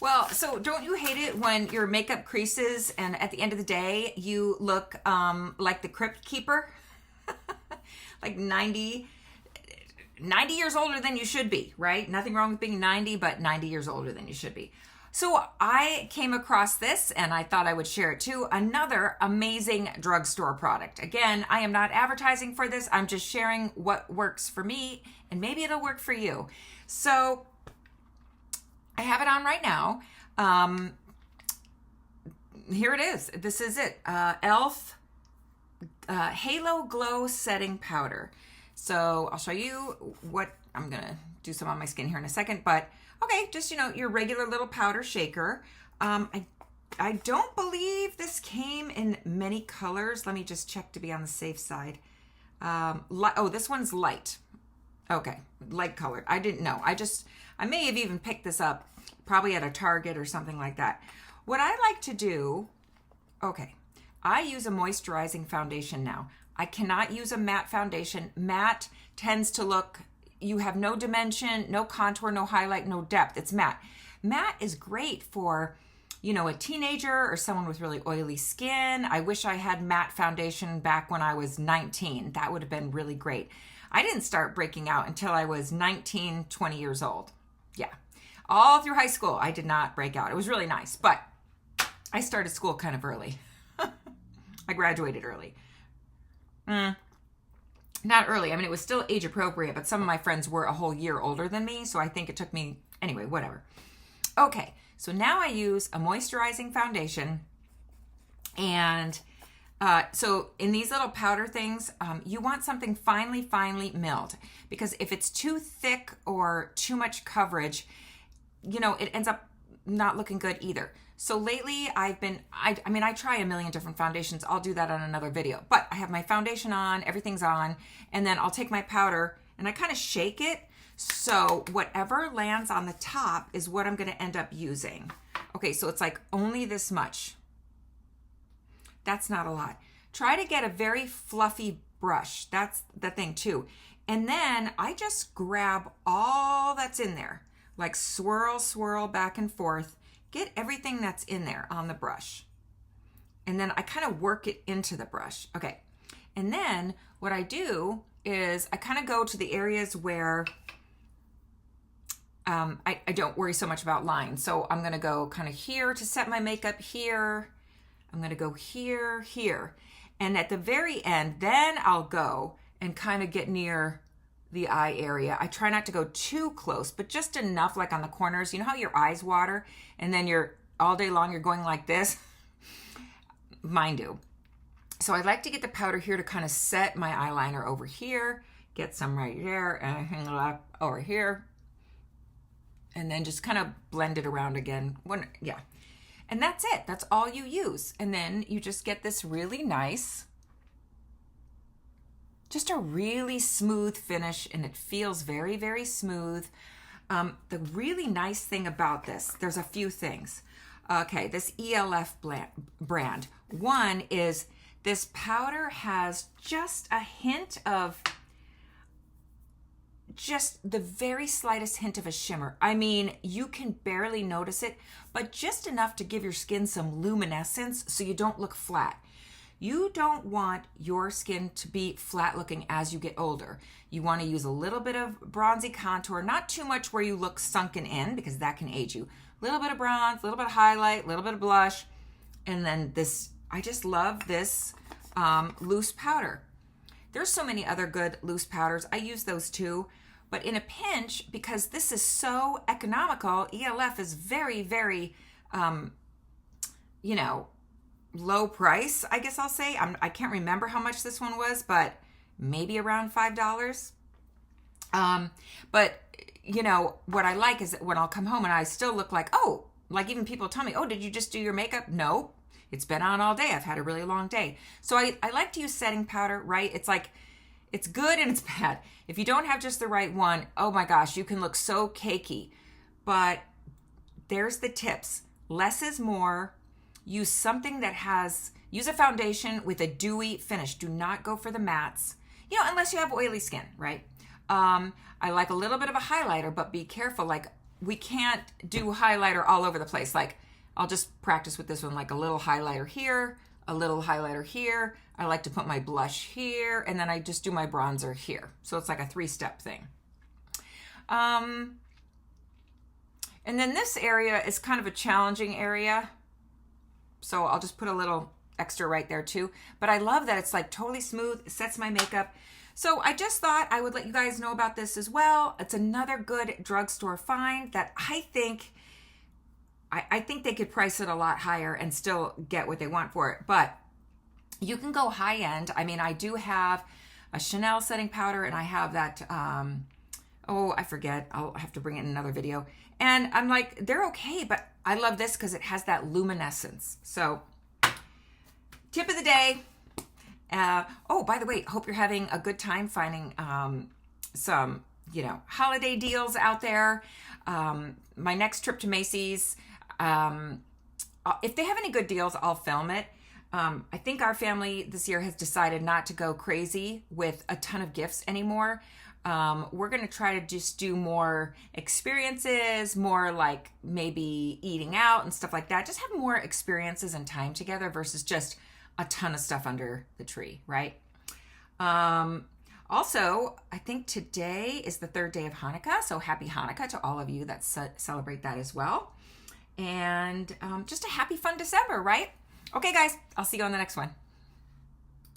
Well, so don't you hate it when your makeup creases and at the end of the day you look like the crypt keeper? Like 90 years older than you should be, right? Nothing wrong with being 90, but 90 years older than you should be. So I came across this and I thought I would share it too. Another amazing drugstore product. Again, I am not advertising for this. I'm just sharing what works for me and maybe it'll work for you. So I have it on right now. Here it is. This is it. e.l.f. Halo Glow Setting Powder. So I'll show you what I'm going to do some on my skin here in a second. But okay, just, your regular little powder shaker. I don't believe this came in many colors. Let me just check to be on the safe side. Oh, this one's light. Okay, light colored. I didn't know. I may have even picked this up probably at a Target or something like that. What I like to do, okay, I use a moisturizing foundation now. I cannot use a matte foundation. Matte tends to look, you have no dimension, no contour, no highlight, no depth. It's matte. Matte is great for, a teenager or someone with really oily skin. I wish I had matte foundation back when I was 19. That would have been really great. I didn't start breaking out until I was 19, 20 years old. Yeah. All through high school, I did not break out. It was really nice, but I started school kind of early. I graduated early. Not early. I mean, it was still age appropriate, but some of my friends were a whole year older than me, so I think it took me, anyway, whatever. Okay, so now I use a moisturizing foundation, and so in these little powder things, you want something finely milled, because if it's too thick or too much coverage, it ends up not looking good either. So lately I try a million different foundations. I'll do that on another video, but I have my foundation on, everything's on, and then I'll take my powder and I kind of shake it. So whatever lands on the top is what I'm going to end up using. Okay, so it's like only this much. That's not a lot. Try to get a very fluffy brush. That's the thing too. And then I just grab all that's in there, like swirl back and forth. Get everything that's in there on the brush. And then I kind of work it into the brush. Okay. And then what I do is I kind of go to the areas where I don't worry so much about lines. So I'm going to go kind of here to set my makeup here. I'm going to go here. And at the very end, then I'll go and kind of get near the eye area. I try not to go too close, but just enough, like on the corners. You know how your eyes water and then you're all day long, you're going like this? Mine do. So I like to get the powder here to kind of set my eyeliner over here, get some right there and hang it up over here. And then just kind of blend it around again. Yeah. And that's it. That's all you use. And then you just get this really nice, just a really smooth finish, and it feels very, very smooth. The really nice thing about this, there's a few things. Okay, this e.l.f. brand. One is this powder has just a hint of, just the very slightest hint of a shimmer. I mean, you can barely notice it, but just enough to give your skin some luminescence so you don't look flat. You don't want your skin to be flat looking as you get older. You want to use a little bit of bronzy contour, not too much where you look sunken in because that can age you. A little bit of bronze, a little bit of highlight, a little bit of blush. And then this, I just love this loose powder. There's so many other good loose powders. I use those too. But in a pinch, because this is so economical, e.l.f. is very, very, low price, I guess I'll say. I can't remember how much this one was, but maybe around $5. But, what I like is that when I'll come home and I still look like, oh, like even people tell me, oh, did you just do your makeup? No, it's been on all day. I've had a really long day. So I like to use setting powder, right? It's like, it's good and it's bad. If you don't have just the right one, oh my gosh, you can look so cakey. But there's the tips. Less is more. Use something that use a foundation with a dewy finish. Do not go for the mattes, unless you have oily skin, right? I like a little bit of a highlighter, but be careful. Like we can't do highlighter all over the place. Like, I'll just practice with this one, like a little highlighter here, a little highlighter here. I like to put my blush here, and then I just do my bronzer here. So it's like a 3-step thing. And then this area is kind of a challenging area. So I'll just put a little extra right there too. But I love that it's like totally smooth. It sets my makeup. So I just thought I would let you guys know about this as well. It's another good drugstore find that I think they could price it a lot higher and still get what they want for it. But you can go high end. I mean, I do have a Chanel setting powder, and I have that, I forget. I'll have to bring it in another video. And I'm like, they're okay, but I love this because it has that luminescence. So, tip of the day. By the way, hope you're having a good time finding some, holiday deals out there. My next trip to Macy's, if they have any good deals, I'll film it. I think our family this year has decided not to go crazy with a ton of gifts anymore. We're going to try to just do more experiences, more like maybe eating out and stuff like that. Just have more experiences and time together versus just a ton of stuff under the tree, right? Also, I think today is the 3rd day of Hanukkah, so happy Hanukkah to all of you that celebrate that as well. And just a happy, fun December, right? Okay, guys, I'll see you on the next one.